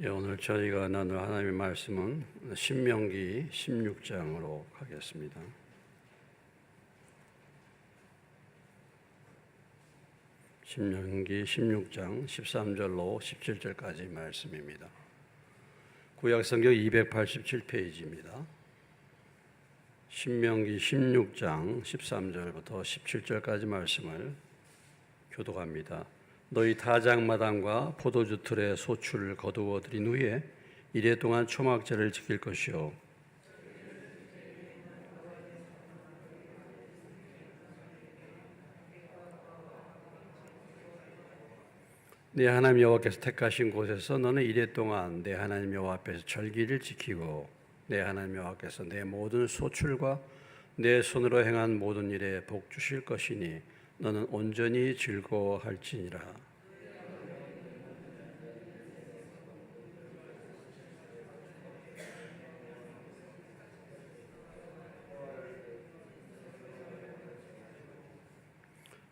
오늘 저희가 나눌 하나님의 말씀은 신명기 16장으로 가겠습니다. 신명기 16장 13절로 17절까지 말씀입니다. 구약성경 287페이지입니다. 신명기 16장 13절부터 17절까지 말씀을 교독합니다. 너희 타작마당과 포도주 틀의 소출을 거두어 들인 후에 이래 동안 초막절을 지킬 것이요 내 하나님 여호와께서 택하신 곳에서 너는 이래 동안 내 하나님 여호와 앞에서 절기를 지키고 내 하나님 여호와께서 내 모든 소출과 내 손으로 행한 모든 일에 복 주실 것이니 너는 온전히 즐거워할지니라.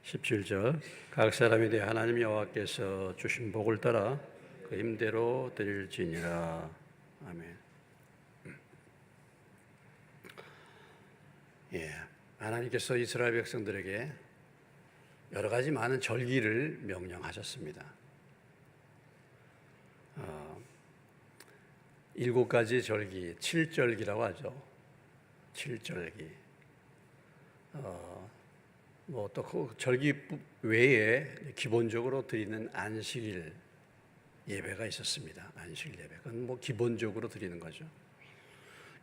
17절 각 사람이 내 하나님 여호와께서 주신 복을 따라 그 힘대로 드릴지니라. 아멘. 하나님께서 이스라엘 백성들에게 여러 가지 많은 절기를 명령하셨습니다. 7가지 절기, 7절기라고 하죠. 7절기. 또 그 절기 외에 기본적으로 드리는 안식일 예배가 있었습니다. 안식일 예배. 그건 기본적으로 드리는 거죠.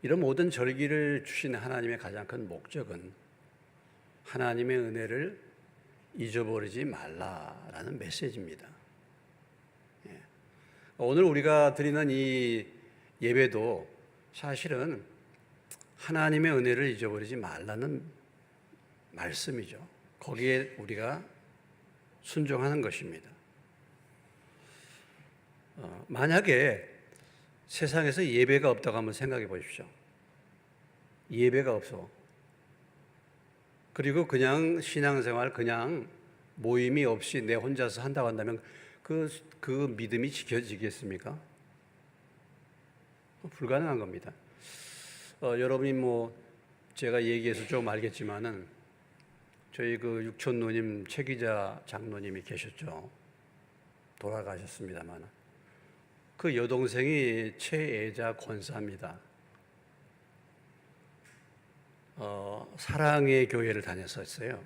이런 모든 절기를 주신 하나님의 가장 큰 목적은 하나님의 은혜를 잊어버리지 말라라는 메시지입니다. 오늘 우리가 드리는 이 예배도 사실은 하나님의 은혜를 잊어버리지 말라는 말씀이죠. 거기에 우리가 순종하는 것입니다. 만약에 세상에서 예배가 없다고 한번 생각해 보십시오. 예배가 없어. 그리고 그냥 신앙생활, 그냥 모임이 없이 내 혼자서 한다고 한다면 그 믿음이 지켜지겠습니까? 불가능한 겁니다. 여러분이 제가 얘기해서 좀 알겠지만은 저희 그 육촌누님 최기자 장로님이 계셨죠. 돌아가셨습니다만 그 여동생이 최애자 권사입니다. 사랑의 교회를 다녔었어요.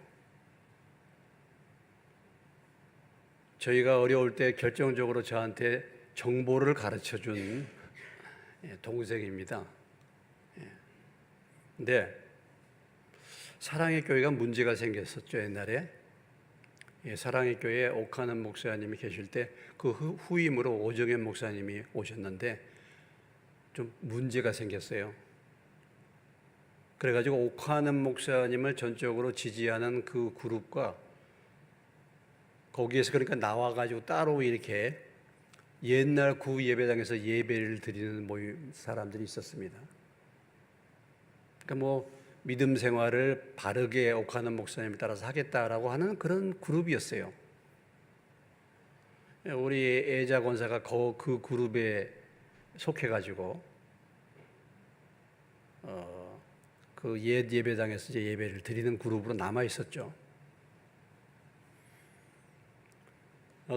저희가 어려울 때 결정적으로 저한테 정보를 가르쳐준 동생입니다. 근데 사랑의 교회가 문제가 생겼었죠. 옛날에 사랑의 교회에 옥하는 목사님이 계실 때 그 후임으로 오정현 목사님이 오셨는데 좀 문제가 생겼어요. 그래가지고 옥하는 목사님을 전적으로 지지하는 그 그룹과 거기에서 그러니까 나와가지고 따로 이렇게 옛날 구 예배당에서 예배를 드리는 모임 사람들이 있었습니다. 그러니까 믿음 생활을 바르게 옥하는 목사님을 따라서 하겠다라고 하는 그런 그룹이었어요. 우리 애자 권사가 그 그룹에 속해가지고 그 옛 예배당에서 이제 예배를 드리는 그룹으로 남아 있었죠.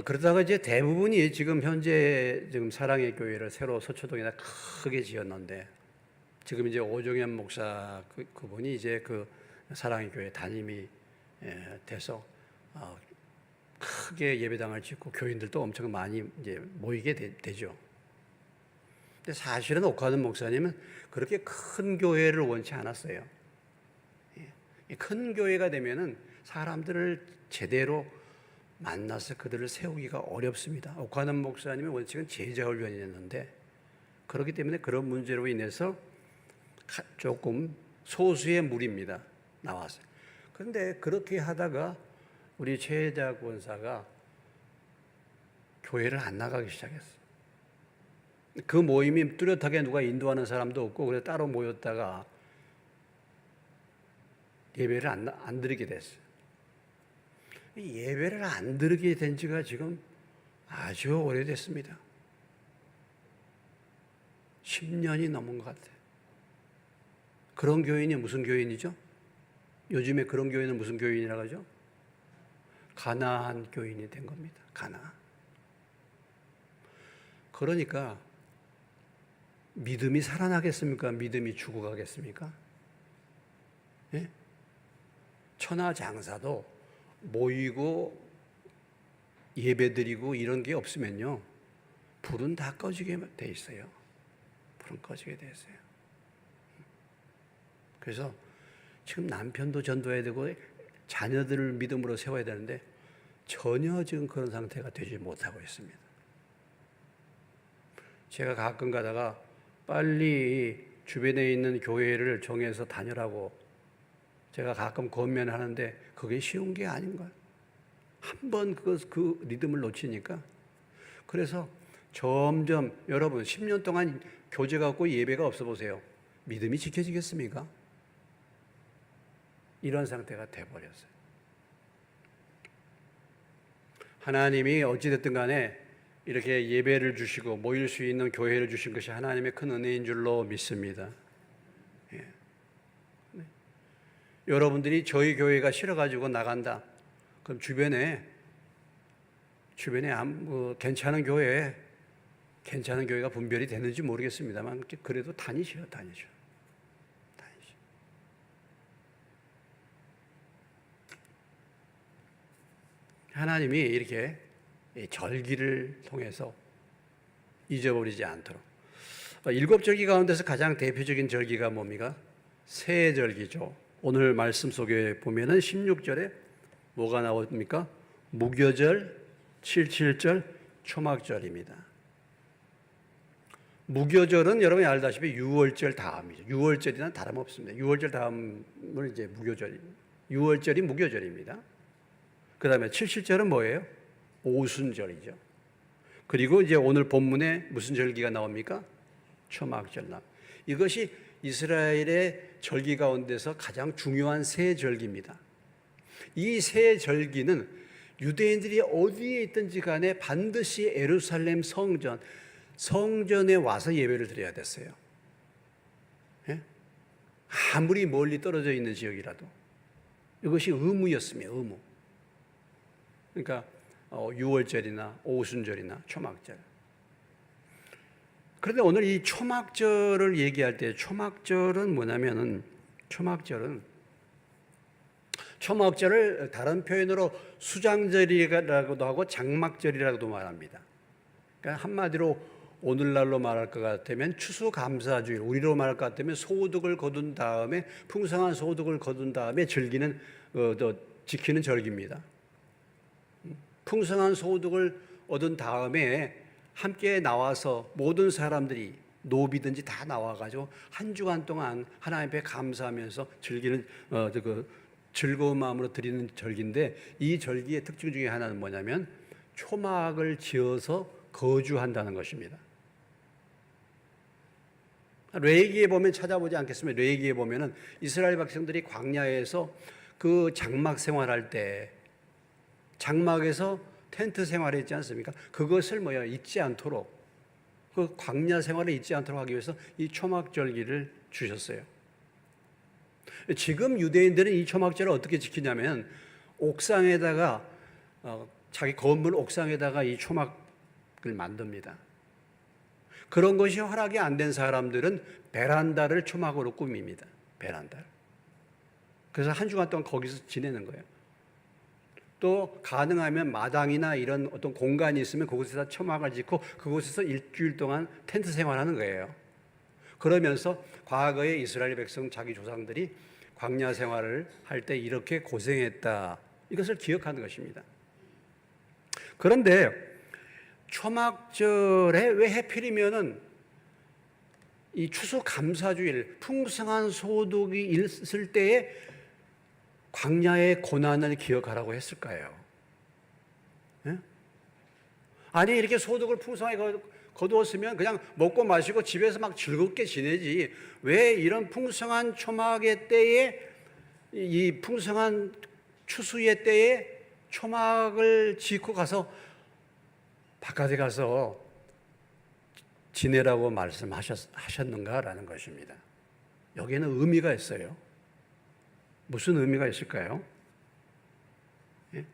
그러다가 이제 대부분이 지금 현재 사랑의 교회를 새로 서초동에다 크게 지었는데 지금 이제 오정현 목사 그분이 이제 그 사랑의 교회 담임이 돼서 크게 예배당을 짓고 교인들도 엄청 많이 이제 모이게 되죠. 근데 사실은 옥하는 목사님은 그렇게 큰 교회를 원치 않았어요. 큰 교회가 되면은 사람들을 제대로 만나서 그들을 세우기가 어렵습니다. 옥하는 목사님의 원칙은 제자 훈련이었는데 그렇기 때문에 그런 문제로 인해서 조금 소수의 무리입니다. 나왔어요. 그런데 그렇게 하다가 우리 최혜자 권사가 교회를 안 나가기 시작했어요. 그 모임이 뚜렷하게 누가 인도하는 사람도 없고 그래서 따로 모였다가 예배를 안 드리게 됐어요. 예배를 안 드리게 된 지가 지금 아주 오래됐습니다. 10년이 넘은 것 같아요. 그런 교인이 무슨 교인이죠? 요즘에 그런 교인은 무슨 교인이라고 하죠? 가나안 교인이 된 겁니다. 가나안. 그러니까 믿음이 살아나겠습니까? 믿음이 죽어가겠습니까? 예? 천하장사도 모이고 예배드리고 이런 게 없으면요, 불은 다 꺼지게 돼 있어요. 불은 꺼지게 돼 있어요. 그래서 지금 남편도 전도해야 되고 자녀들을 믿음으로 세워야 되는데 전혀 지금 그런 상태가 되지 못하고 있습니다. 제가 가끔 가다가 빨리 주변에 있는 교회를 정해서 다니라고 제가 가끔 권면하는데 그게 쉬운 게 아닌 거예요. 한번 그 리듬을 놓치니까. 그래서 점점 여러분 10년 동안 교제가 없고 예배가 없어 보세요. 믿음이 지켜지겠습니까? 이런 상태가 돼버렸어요. 하나님이 어찌됐든 간에 이렇게 예배를 주시고 모일 수 있는 교회를 주신 것이 하나님의 큰 은혜인 줄로 믿습니다. 예. 네. 여러분들이 저희 교회가 싫어가지고 나간다. 그럼 주변에 괜찮은 교회가 분별이 되는지 모르겠습니다만 그래도 다니셔. 하나님이 이렇게 절기를 통해서 잊어버리지 않도록. 7절기 가운데서 가장 대표적인 절기가 뭡니까? 세절기죠. 오늘 말씀 속에 보면은 16절에 뭐가 나옵니까? 무교절, 77절, 초막절입니다. 무교절은 여러분이 알다시피 6월절 다음이죠. 6월절이나 다름없습니다. 6월절 다음은 이제 무교절입니다. 6월절이 무교절입니다. 그 다음에 77절은 뭐예요? 오순절이죠. 그리고 이제 오늘 본문에 무슨 절기가 나옵니까? 초막절. 이것이 이스라엘의 절기 가운데서 가장 중요한 세 절기입니다. 이 세 절기는 유대인들이 어디에 있든지 간에 반드시 예루살렘 성전에 와서 예배를 드려야 됐어요. 예? 아무리 멀리 떨어져 있는 지역이라도 이것이 의무였습니다. 의무. 그러니까 6월절이나 오순절이나 초막절. 그런데 오늘 이 초막절을 얘기할 때 초막절은 뭐냐면은 초막절을 다른 표현으로 수장절이라고도 하고 장막절이라고도 말합니다. 그러니까 한마디로 오늘날로 말할 것 같으면 추수감사주일, 우리로 말할 것 같으면 소득을 거둔 다음에 풍성한 소득을 거둔 다음에 즐기는 지키는 절기입니다. 풍성한 소득을 얻은 다음에 함께 나와서 모든 사람들이 노비든지 다 나와가지고 한 주간 동안 하나님 앞에 감사하면서 즐기는 즐거운 마음으로 드리는 절기인데, 이 절기의 특징 중에 하나는 뭐냐면 초막을 지어서 거주한다는 것입니다. 레위기에 보면 찾아보지 않겠습니다. 레위기에 보면은 이스라엘 백성들이 광야에서 그 장막 생활할 때 장막에서 텐트 생활했지 않습니까? 그것을 잊지 않도록, 그 광야 생활을 잊지 않도록 하기 위해서 이 초막절기를 주셨어요. 지금 유대인들은 이 초막절을 어떻게 지키냐면 옥상에다가 자기 건물 옥상에다가 이 초막을 만듭니다. 그런 것이 허락이 안 된 사람들은 베란다를 초막으로 꾸밉니다. 베란다를. 그래서 한 주간 동안 거기서 지내는 거예요. 또 가능하면 마당이나 이런 어떤 공간이 있으면 그곳에다 초막을 짓고 그곳에서 일주일 동안 텐트 생활하는 거예요. 그러면서 과거에 이스라엘 백성 자기 조상들이 광야 생활을 할 때 이렇게 고생했다, 이것을 기억하는 것입니다. 그런데 초막절에 왜 하필이면은 이 추수감사주일, 풍성한 소득이 있을 때에 광야의 고난을 기억하라고 했을까요? 예? 아니, 이렇게 소득을 풍성하게 거두었으면 그냥 먹고 마시고 집에서 막 즐겁게 지내지, 왜 이런 풍성한 초막의 때에, 이 풍성한 추수의 때에 초막을 짓고 가서 바깥에 가서 지내라고 말씀하셨는가라는 것입니다. 여기에는 의미가 있어요. 무슨 의미가 있을까요? 예?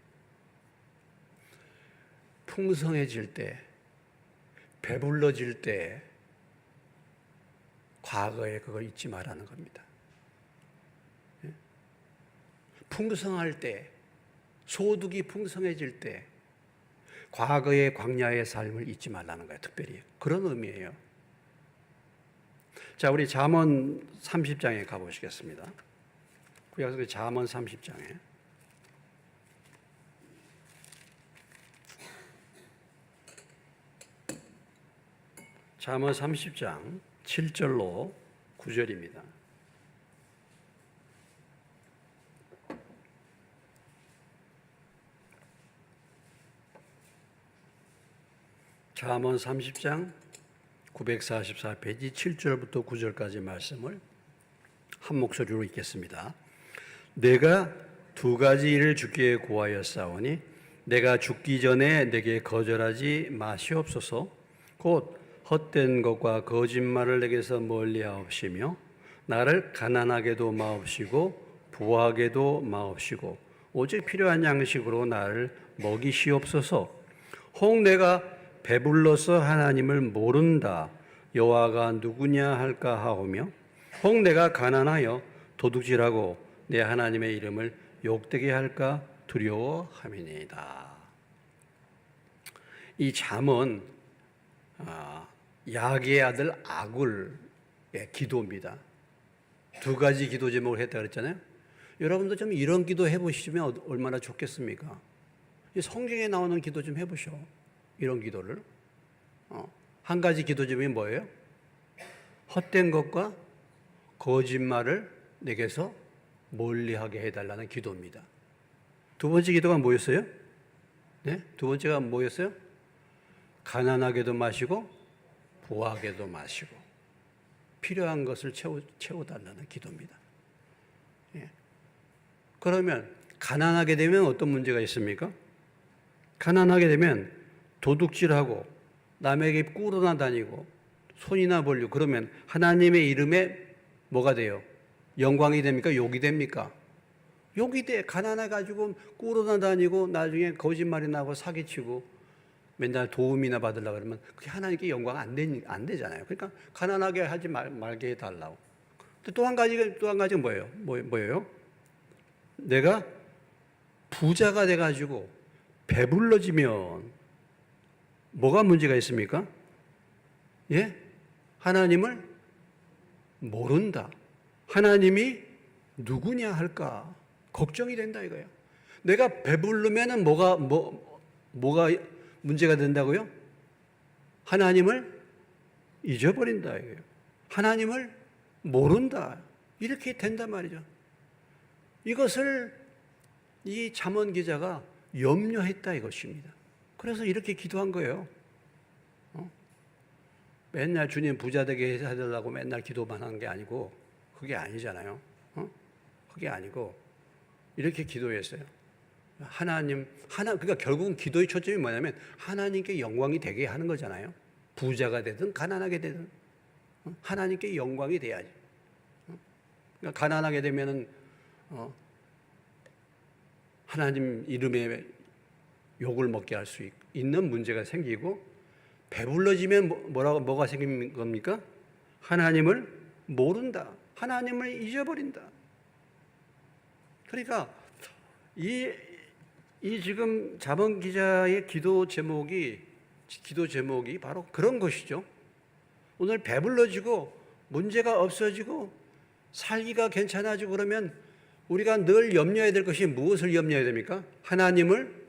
풍성해질 때, 배불러질 때 과거에 그걸 잊지 말라는 겁니다. 예? 풍성할 때, 소득이 풍성해질 때 과거의 광야의 삶을 잊지 말라는 거예요. 특별히 그런 의미예요. 자, 우리 잠언 30장에 가보시겠습니다. 구약성경 잠언 30장에 잠언 30장 7절로 9절입니다. 잠언 30장 944페이지 7절부터 9절까지 말씀을 한 목소리로 읽겠습니다. 내가 두 가지 일을 주께 구하였사오니 내가 죽기 전에 내게 거절하지 마시옵소서. 곧 헛된 것과 거짓말을 내게서 멀리하옵시며 나를 가난하게도 마옵시고 부하게도 마옵시고 오직 필요한 양식으로 나를 먹이시옵소서. 혹 내가 배불러서 하나님을 모른다 여호와가 누구냐 할까 하오며 혹 내가 가난하여 도둑질하고 내 하나님의 이름을 욕되게 할까 두려워함이니이다. 이 잠언 야게의 아들 아굴의 기도입니다. 두 가지 기도 제목을 했다 그랬잖아요. 여러분도 좀 이런 기도 해보시면 얼마나 좋겠습니까? 이 성경에 나오는 기도 좀 해보셔. 이런 기도를. 한 가지 기도 제목이 뭐예요? 헛된 것과 거짓말을 내게서 멀리하게 해달라는 기도입니다. 두 번째 기도가 뭐였어요? 네? 두 번째가 뭐였어요? 가난하게도 마시고 부하게도 마시고 필요한 것을 채워달라는 기도입니다. 예. 그러면 가난하게 되면 어떤 문제가 있습니까? 가난하게 되면 도둑질하고 남에게 꿇어나 다니고 손이나 벌리고 그러면 하나님의 이름에 뭐가 돼요? 영광이 됩니까? 욕이 됩니까? 욕이 돼. 가난해가지고 꿇어나 다니고 나중에 거짓말이 나고 사기치고 맨날 도움이나 받으려고 그러면 그게 하나님께 영광 안 되잖아요. 그러니까 가난하게 하지 말게 해달라고. 또 한 가지가 뭐예요? 뭐예요? 내가 부자가 돼가지고 배불러지면 뭐가 문제가 있습니까? 예? 하나님을 모른다. 하나님이 누구냐 할까? 걱정이 된다 이거예요. 내가 배부르면은 뭐가 문제가 된다고요? 하나님을 잊어버린다 이거예요. 하나님을 모른다. 이렇게 된단 말이죠. 이것을 이 잠언 기자가 염려했다 이것입니다. 그래서 이렇게 기도한 거예요. 맨날 주님 부자 되게 해달라고 맨날 기도만 한 게 아니고 그게 아니잖아요. 그게 아니고 이렇게 기도했어요. 그러니까 결국은 기도의 초점이 뭐냐면 하나님께 영광이 되게 하는 거잖아요. 부자가 되든 가난하게 되든 하나님께 영광이 돼야지. 그러니까 가난하게 되면은 하나님 이름에 욕을 먹게 할 수 있는 문제가 생기고 배불러지면 뭐가 생긴 겁니까? 하나님을 모른다. 하나님을 잊어버린다. 그러니까 이 지금 잠언 기자의 기도 제목이 바로 그런 것이죠. 오늘 배불러지고 문제가 없어지고 살기가 괜찮아지고 그러면 우리가 늘 염려해야 될 것이 무엇을 염려해야 됩니까? 하나님을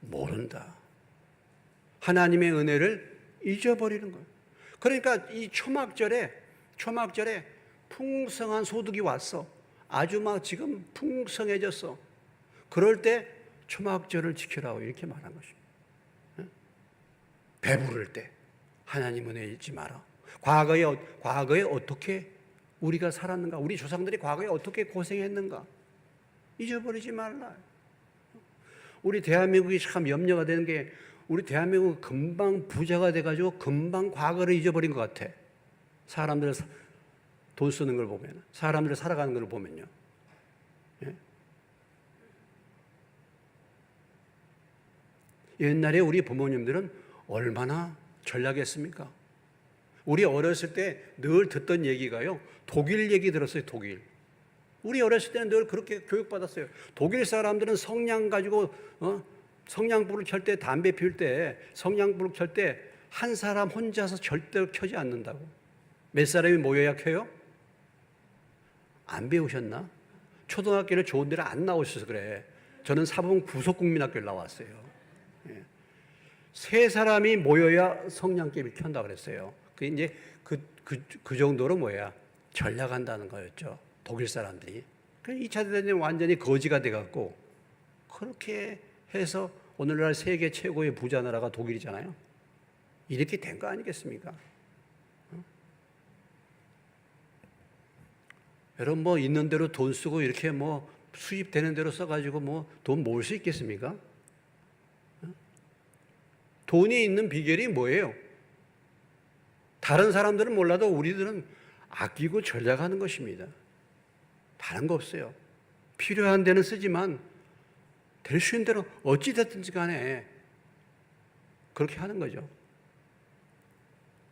모른다. 하나님의 은혜를 잊어버리는 거예요. 그러니까 이 초막절에 풍성한 소득이 왔어. 아주 막 지금 풍성해졌어. 그럴 때 초막절을 지키라고 이렇게 말한 것입니다. 배부를 때 하나님 은혜 잊지 마라. 과거에 어떻게 우리가 살았는가? 우리 조상들이 과거에 어떻게 고생했는가? 잊어버리지 말라. 우리 대한민국이 참 염려가 되는 게 우리 대한민국은 금방 부자가 돼가지고 금방 과거를 잊어버린 것 같아. 사람들 돈 쓰는 걸 보면, 사람들 살아가는 걸 보면요. 예? 옛날에 우리 부모님들은 얼마나 전략했습니까? 우리 어렸을 때 늘 듣던 얘기가요, 독일 얘기 들었어요. 독일. 우리 어렸을 때는 늘 그렇게 교육받았어요. 독일 사람들은 성냥 가지고 성냥불을 켤 때, 담배 피울 때 성냥불을 켤 때 한 사람 혼자서 절대로 켜지 않는다고. 몇 사람이 모여야 켜요? 안 배우셨나? 초등학교를 좋은 데를 안 나오셔서 그래. 저는 사범 구속국민학교를 나왔어요. 예. 세 사람이 모여야 성냥개를 켠다 그랬어요. 그 이제 그 정도로 전략한다는 거였죠. 독일 사람들이. 2차 대전이 완전히 거지가 돼갖고 그렇게 해서 오늘날 세계 최고의 부자 나라가 독일이잖아요. 이렇게 된 거 아니겠습니까? 여러분 있는 대로 돈 쓰고 이렇게 수입되는 대로 써가지고 돈 모을 수 있겠습니까? 돈이 있는 비결이 뭐예요? 다른 사람들은 몰라도 우리들은 아끼고 전략하는 것입니다. 다른 거 없어요. 필요한 데는 쓰지만 될 수 있는 대로 어찌 됐든지 간에 그렇게 하는 거죠.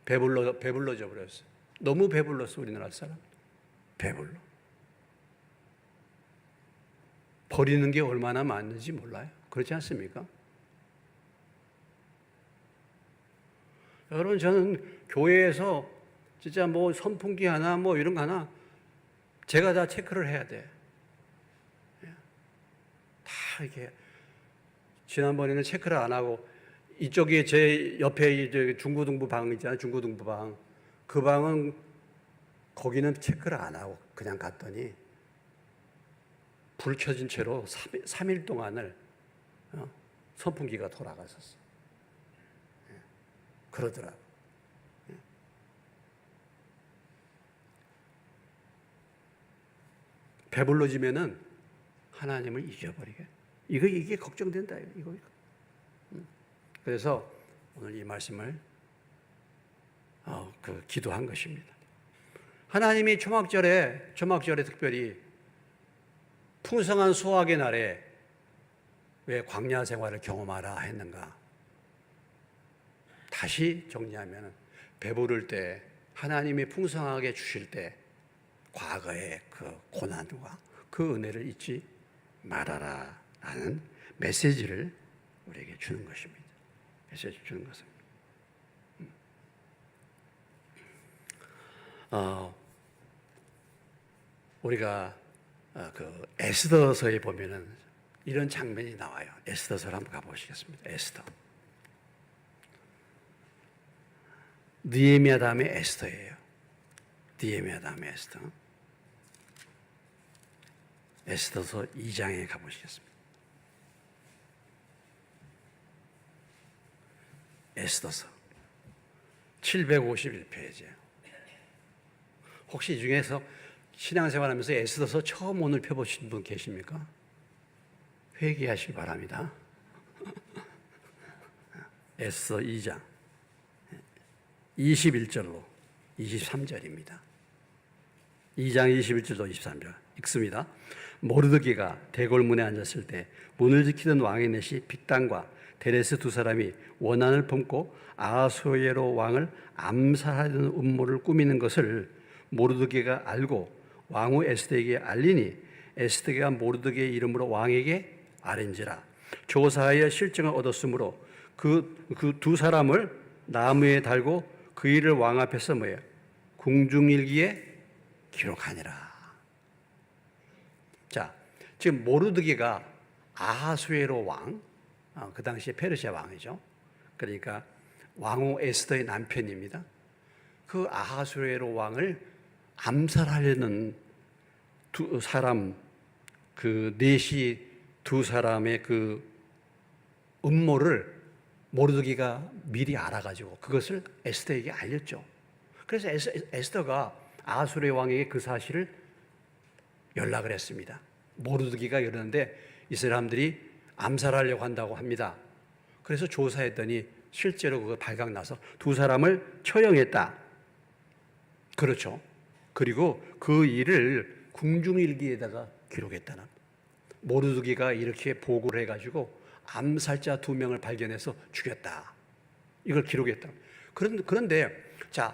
배불러져 버렸어요. 너무 배불렀어, 우리나라 사람. 배불러. 버리는 게 얼마나 많은지 몰라요. 그렇지 않습니까? 여러분, 저는 교회에서 진짜 선풍기 하나 이런 거 하나 제가 다 체크를 해야 돼. 다 이렇게. 지난번에는 체크를 안 하고 이쪽에 제 옆에 이제 중고등부 방 있잖아요. 중고등부 방. 그 방은 거기는 체크를 안 하고 그냥 갔더니 불 켜진 채로 3일 동안을 선풍기가 돌아갔었어. 그러더라고. 배불러지면은 하나님을 잊어버리게. 이게 걱정된다. 이거. 그래서 오늘 이 말씀을 기도한 것입니다. 하나님이 초막절에 특별히 풍성한 수확의 날에 왜 광야 생활을 경험하라 했는가? 다시 정리하면 배부를 때 하나님이 풍성하게 주실 때 과거의 그 고난과 그 은혜를 잊지 말아라 라는 메시지를 우리에게 주는 것입니다. 메시지 주는 것은 우리가 그 에스더서에 보면은 이런 장면이 나와요. 에스더서를 한번 가보시겠습니다. 에스더. 느헤미야 다음에 에스더예요. 느헤미야 다음에 에스더. 에스더서 2장에 가보시겠습니다. 에스더서 751페이지예요. 혹시 이 중에서 신앙생활하면서 에스더서 처음 오늘 펴보신 분 계십니까? 회개하시기 바랍니다. 에스더 2장 21절로 23절입니다. 2장 21절로 23절 읽습니다. 모르드게가 대궐문에 앉았을 때 문을 지키던 왕의 넷이 빅단과 데레스 두 사람이 원한을 품고 아하수에로 왕을 암살하려는 음모를 꾸미는 것을 모르드게가 알고 왕후 에스더에게 알리니 에스더가 모르드게의 이름으로 왕에게 아뢰니라. 조사하여 실증을 얻었으므로 그 두 사람을 나무에 달고 그 일을 왕 앞에서 궁중일기에 기록하니라. 자, 지금 모르드게가 아하수에로 왕, 그 당시에 페르시아 왕이죠. 그러니까 왕후 에스더의 남편입니다. 그 아하수에로 왕을 암살하려는 두 사람, 그 넷이 두 사람의 그 음모를 모르드게가 미리 알아가지고 그것을 에스더에게 알렸죠. 그래서 에스더가 아하수르 왕에게 그 사실을 연락을 했습니다. 모르드게가 이러는데 이 사람들이 암살하려고 한다고 합니다. 그래서 조사했더니 실제로 그거 발각 나서 두 사람을 처형했다. 그렇죠. 그리고 그 일을 궁중일기에다가 기록했다는. 모르드게가 이렇게 보고를 해가지고 암살자 2명을 발견해서 죽였다. 이걸 기록했다. 그런데 자,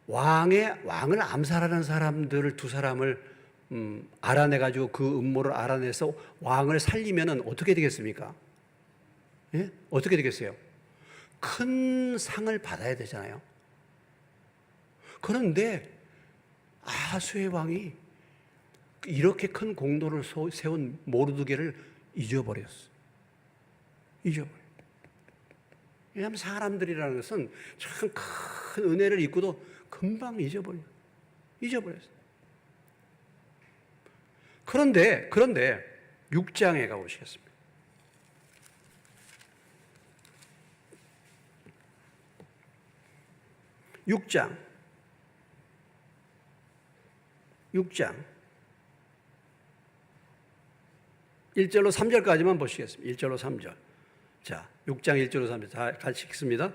왕을 암살하는 사람들을 두 사람을 알아내가지고 그 음모를 알아내서 왕을 살리면은 어떻게 되겠습니까? 예? 어떻게 되겠어요? 큰 상을 받아야 되잖아요. 그런데 아하수의 왕이 이렇게 큰 공로를 세운 모르드게를 잊어버렸어. 왜냐하면 사람들이라는 것은 참 큰 은혜를 입고도 금방 잊어버렸어. 그런데 6장에 가보시겠습니다. 6장 1절로 3절까지만 보시겠습니다. 1절로 3절. 자, 6장 1절로 3절 다 같이 읽습니다.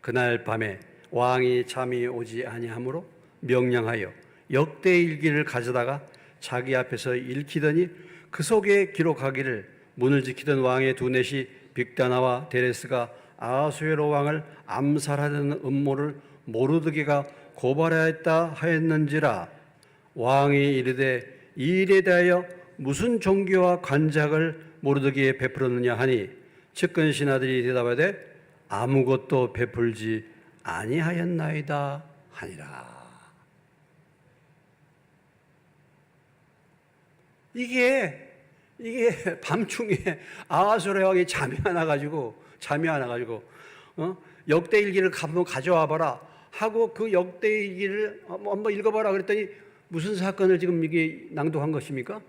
그날 밤에 왕이 잠이 오지 아니하므로 명령하여 역대일기를 가져다가 자기 앞에서 읽히더니 그 속에 기록하기를 문을 지키던 왕의 두넷이 빅다나와 데레스가 아하수에로 왕을 암살하려는 음모를 모르드게가 고발하였다 하였는지라. 왕이 이르되 이 일에 대하여 무슨 종교와 관작을 모르드게에 베풀었느냐 하니 측근 신하들이 대답하되 아무것도 베풀지 아니하였나이다 하니라. 이게 밤중에 아하수에로 왕이 잠이 안 와가지고 역대일기를 한번 가져와 봐라 하고 그 역대일기를 한번 읽어봐라 그랬더니 무슨 사건을 지금 이게 낭독한 것입니까?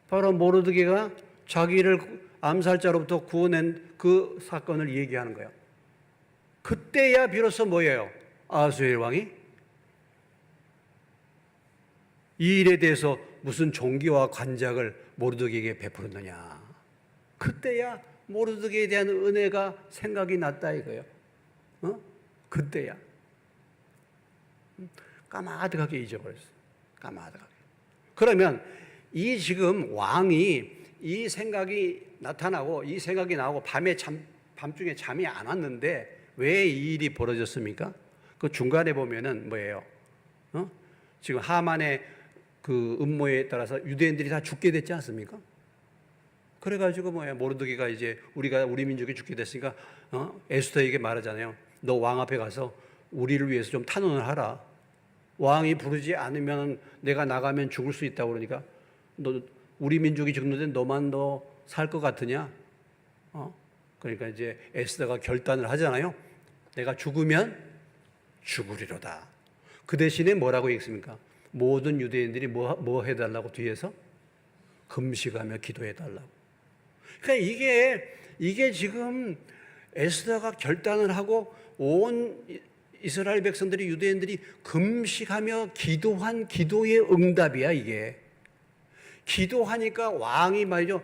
바로 모르드게가 자기를 암살자로부터 구원한 그 사건을 얘기하는 거예요. 그때야 비로소 뭐예요? 아하수에로 왕이 이 일에 대해서 무슨 종교와 관작을 모르드게에게 베풀었느냐. 그때야 모르드게에 대한 은혜가 생각이 났다 이거예요. 그때야. 까마득하게 잊어버렸어. 까마득하게. 그러면 이 지금 왕이 이 생각이 나타나고 이 생각이 나오고 밤중에 잠이 안 왔는데 왜 이 일이 벌어졌습니까? 그 중간에 보면은 뭐예요? 지금 하만의 그 음모에 따라서 유대인들이 다 죽게 됐지 않습니까? 그래가지고 모르드게가 이제 우리 민족이 죽게 됐으니까 에스더에게 말하잖아요. 너 왕 앞에 가서 우리를 위해서 좀 탄원을 하라. 왕이 부르지 않으면 내가 나가면 죽을 수 있다고 그러니까 너 우리 민족이 죽는데 너만 살 것 같으냐? 그러니까 이제 에스더가 결단을 하잖아요. 내가 죽으면 죽으리로다. 그 대신에 뭐라고 읽습니까? 모든 유대인들이 뭐 해달라고 뒤에서 금식하며 기도해달라고. 그러니까 이게 지금 에스더가 결단을 하고 온 이스라엘 백성들이 유대인들이 금식하며 기도한 기도의 응답이야 이게. 기도하니까 왕이 말이죠.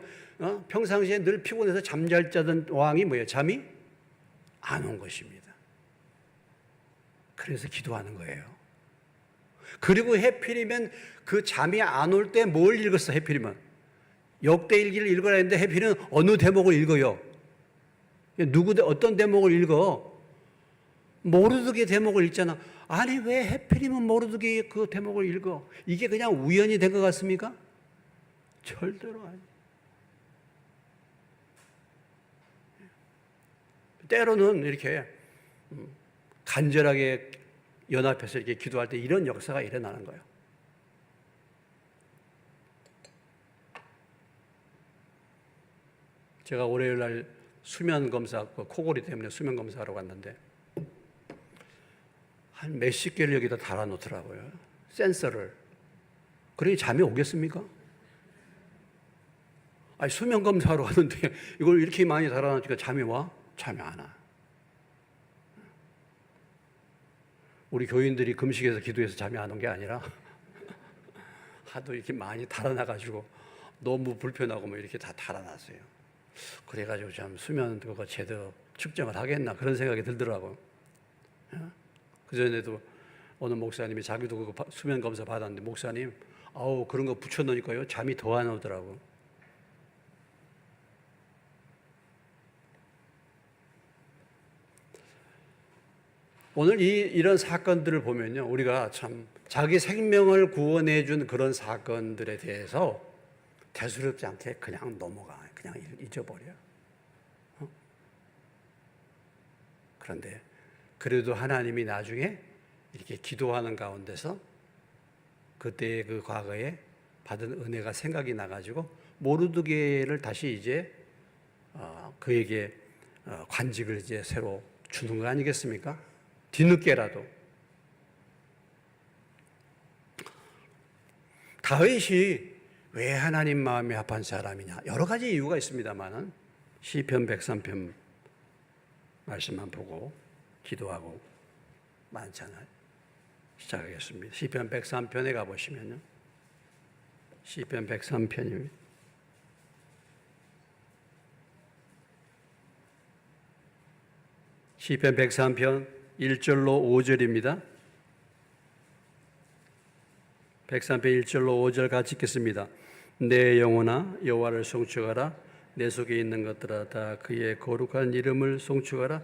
평상시에 늘 피곤해서 잠잘 자던 왕이 뭐예요? 잠이 안 온 것입니다. 그래서 기도하는 거예요. 그리고 해필이면 그 잠이 안 올 때 뭘 읽었어? 해필이면 역대일기를 읽어야 했는데 해필은 어느 대목을 읽어요? 어떤 대목을 읽어? 모르드게 대목을 읽잖아. 아니 왜 해필이면 모르드게 그 대목을 읽어? 이게 그냥 우연이 된 것 같습니까? 절대로 아니에요. 때로는 이렇게 간절하게 연합해서 이렇게 기도할 때 이런 역사가 일어나는 거예요. 제가 월요일 날 수면 검사, 코골이 때문에 수면 검사하러 갔는데 한 몇십 개를 여기다 달아놓더라고요. 센서를. 그러니 잠이 오겠습니까? 아니, 수면 검사하러 갔는데 이걸 이렇게 많이 달아놓으니까 잠이 와? 잠이 안 와. 우리 교인들이 금식해서 기도해서 잠이 안 온 게 아니라 하도 이렇게 많이 달아놔가지고 너무 불편하고 뭐 이렇게 다 달아놨어요. 그래가지고 참 수면 그거 제대로 측정을 하겠나 그런 생각이 들더라고요. 그전에도 어느 목사님이 자기도 그거 수면 검사 받았는데 목사님 아우 그런 거 붙여놓으니까요 잠이 더 안 오더라고. 오늘 이런 사건들을 보면요 우리가 참 자기 생명을 구원해 준 그런 사건들에 대해서 대수롭지 않게 그냥 넘어가 그냥 잊어버려. 그런데 그래도 하나님이 나중에 이렇게 기도하는 가운데서 그때의 그 과거에 받은 은혜가 생각이 나가지고 모르드게를 다시 이제 그에게 관직을 이제 새로 주는 거 아니겠습니까? 뒤늦게라도. 다윗이 왜 하나님 마음이 합한 사람이냐? 여러 가지 이유가 있습니다만은 시편 103편 말씀만 보고 기도하고 만찬을 시작하겠습니다. 시편 103편에 가보시면요. 시편 103편입니다. 시편 103편 1절로 5절입니다. 103편 1절로 5절 같이 읽겠습니다. 내 영혼아 여호와를 송축하라. 내 속에 있는 것들아 다 그의 거룩한 이름을 송축하라.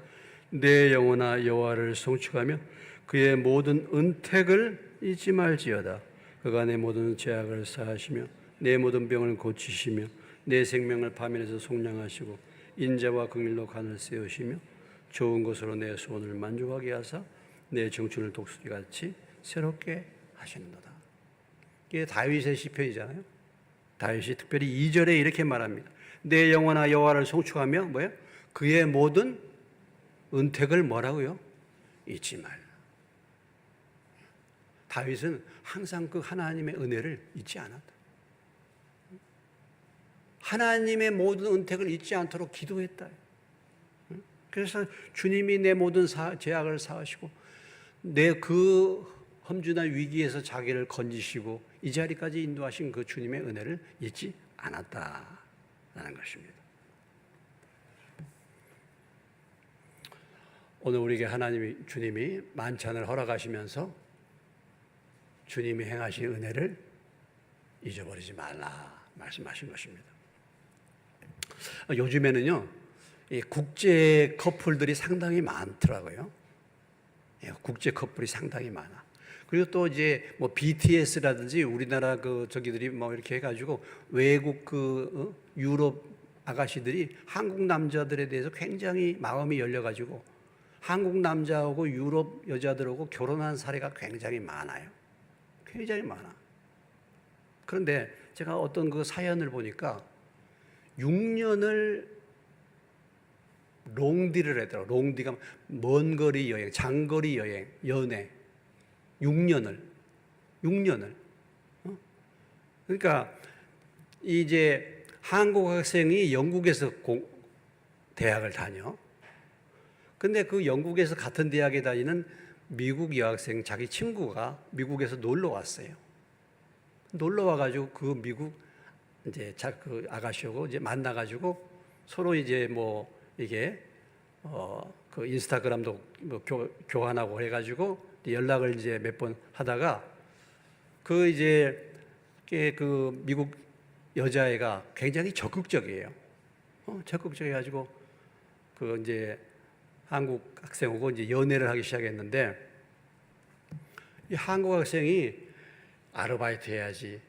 내 영혼아 여호와를 송축하며 그의 모든 은택을 잊지 말지어다. 그가 내 모든 죄악을 사하시며 내 모든 병을 고치시며 내 생명을 파멸해서 속량하시고 인자와 긍휼로 간을 세우시며 좋은 것으로 내 소원을 만족하게 하사 내 청춘을 독수리같이 새롭게 하시는도다. 이게 다윗의 시편이잖아요. 다윗이 특별히 2절에 이렇게 말합니다. 내 영혼아 여호와를 송축하며 뭐예요? 그의 모든 은택을 뭐라고요? 잊지 말라. 다윗은 항상 그 하나님의 은혜를 잊지 않았다. 하나님의 모든 은택을 잊지 않도록 기도했다. 그래서 주님이 내 모든 죄악을 사하시고 내 그 험준한 위기에서 자기를 건지시고 이 자리까지 인도하신 그 주님의 은혜를 잊지 않았다라는 것입니다. 오늘 우리에게 주님이 만찬을 허락하시면서 주님이 행하신 은혜를 잊어버리지 말라 말씀하신 것입니다. 요즘에는요, 이 국제 커플들이 상당히 많더라고요. 국제 커플이 상당히 많아. 그리고 또 이제 뭐 BTS라든지 우리나라 저기들이 뭐 이렇게 해가지고 외국 유럽 아가씨들이 한국 남자들에 대해서 굉장히 마음이 열려가지고 한국 남자하고 유럽 여자들하고 결혼한 사례가 굉장히 많아요. 굉장히 많아. 그런데 제가 어떤 그 사연을 보니까 6년을 롱디를 하더라고요. 롱디가 먼 거리 여행, 장거리 여행, 연애. 6년을. 그러니까 이제 한국 학생이 영국에서 대학을 다녀. 근데 그 영국에서 같은 대학에 다니는 미국 여학생 자기 친구가 미국에서 놀러 왔어요. 놀러 와가지고 그 미국 이제 그 아가씨하고 이제 만나가지고 서로 이제 뭐 이게 그 인스타그램도 뭐 교환하고 해가지고 연락을 이제 몇 번 하다가 그 이제 그 미국 여자애가 굉장히 적극적이에요. 적극적이어가지고 그 이제 한국 학생하고 이제 연애를 하기 시작했는데 이 한국 학생이 아르바이트 해야지.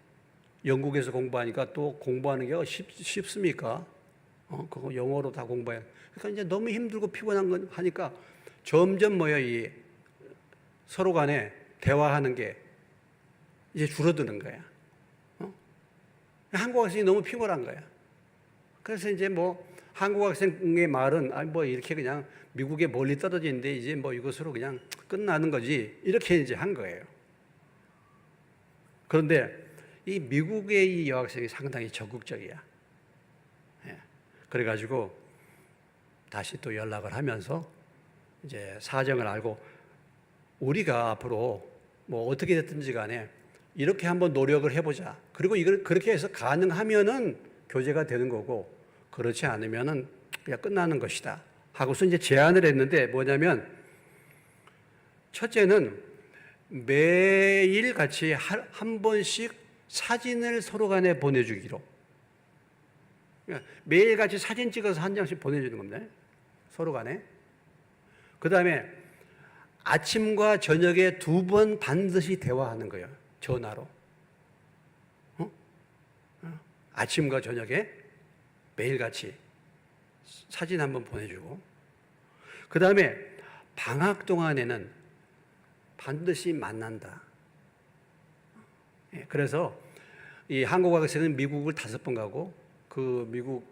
영국에서 공부하니까 또 공부하는 게 쉽습니까? 그거 영어로 다 공부해. 그러니까 이제 너무 힘들고 피곤한 건 하니까 점점 이 서로 간에 대화하는 게 이제 줄어드는 거야. 한국 학생이 너무 피곤한 거야. 그래서 이제 뭐 한국 학생의 말은 뭐 이렇게 그냥 미국에 멀리 떨어지는데 이제 뭐 이것으로 그냥 끝나는 거지. 이렇게 이제 한 거예요. 그런데 이 미국의 이 여학생이 상당히 적극적이야. 그래가지고 다시 또 연락을 하면서 이제 사정을 알고 우리가 앞으로 뭐 어떻게 됐든지 간에 이렇게 한번 노력을 해보자. 그리고 이걸 그렇게 해서 가능하면은 교제가 되는 거고 그렇지 않으면은 그냥 끝나는 것이다 하고서 이제 제안을 했는데 뭐냐면 첫째는 매일 같이 한 번씩 사진을 서로 간에 보내주기로. 그러니까 매일 같이 사진 찍어서 한 장씩 보내주는 겁니다. 서로 간에. 그 다음에 아침과 저녁에 2번 반드시 대화하는 거예요. 전화로. 아침과 저녁에 매일같이 사진 한번 보내주고, 그 다음에 방학 동안에는 반드시 만난다. 그래서 이 한국 학생은 미국을 5번 가고 그 미국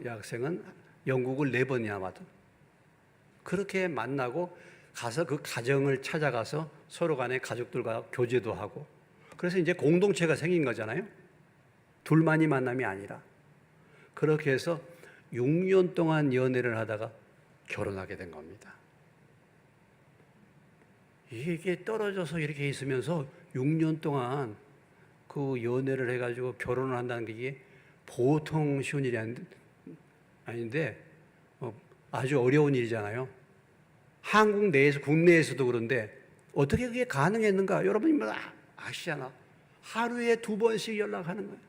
여학생은 영국을 4번이나 와도 그렇게 만나고 가서 그 가정을 찾아가서 서로 간에 가족들과 교제도 하고, 그래서 이제 공동체가 생긴 거잖아요. 둘만이 만남이 아니라. 그렇게 해서 6년 동안 연애를 하다가 결혼하게 된 겁니다. 이게 떨어져서 이렇게 있으면서 6년 동안 그 연애를 해가지고 결혼을 한다는 게 이게 보통 쉬운 일이 아닌데 아주 어려운 일이잖아요. 한국 내에서, 국내에서도 그런데 어떻게 그게 가능했는가? 여러분이 아시잖아. 하루에 2번씩 연락하는 거예요.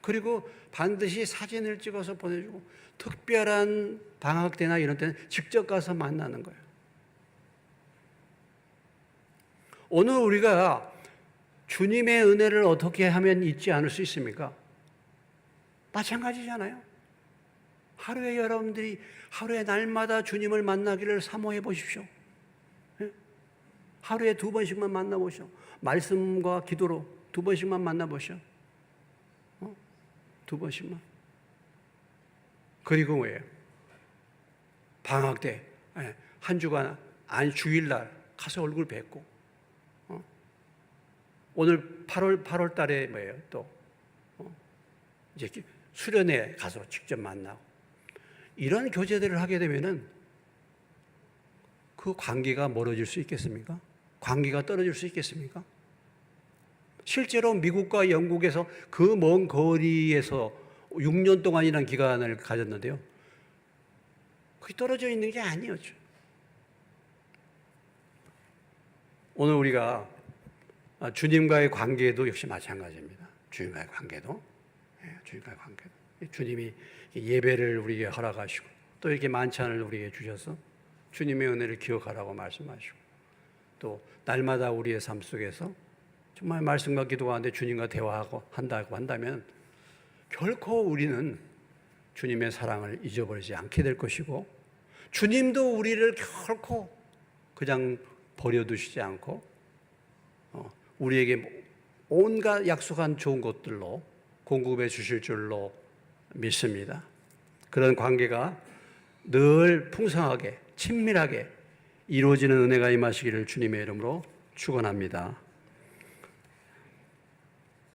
그리고 반드시 사진을 찍어서 보내주고, 특별한 방학 때나 이런 때는 직접 가서 만나는 거예요. 오늘 우리가 주님의 은혜를 어떻게 하면 잊지 않을 수 있습니까? 마찬가지잖아요. 하루에 여러분들이 하루에 날마다 주님을 만나기를 사모해 보십시오. 하루에 2번씩만 만나보시오. 말씀과 기도로 2번씩만 만나보시오. 2번씩만. 그리고 뭐예요? 방학 때 한 주간 주일날 가서 얼굴 뵙고, 오늘 8월 달에 뭐예요? 또 이제 수련회 가서 직접 만나고, 이런 교제들을 하게 되면은 그 관계가 멀어질 수 있겠습니까? 관계가 떨어질 수 있겠습니까? 실제로 미국과 영국에서 그 먼 거리에서 6년 동안이라는 기간을 가졌는데요. 그게 떨어져 있는 게 아니었죠. 오늘 우리가 주님과의 관계도 역시 마찬가지입니다. 주님과의 관계도. 주님과의 관계도. 주님이 예배를 우리에게 허락하시고 또 이렇게 만찬을 우리에게 주셔서 주님의 은혜를 기억하라고 말씀하시고, 또 날마다 우리의 삶 속에서 정말 말씀과 기도 가운데 주님과 대화하고 한다고 한다면 결코 우리는 주님의 사랑을 잊어버리지 않게 될 것이고, 주님도 우리를 결코 그냥 버려두시지 않고 우리에게 온갖 약속한 좋은 것들로 공급해 주실 줄로 믿습니다. 그런 관계가 늘 풍성하게 친밀하게 이루어지는 은혜가 임하시기를 주님의 이름으로 축원합니다.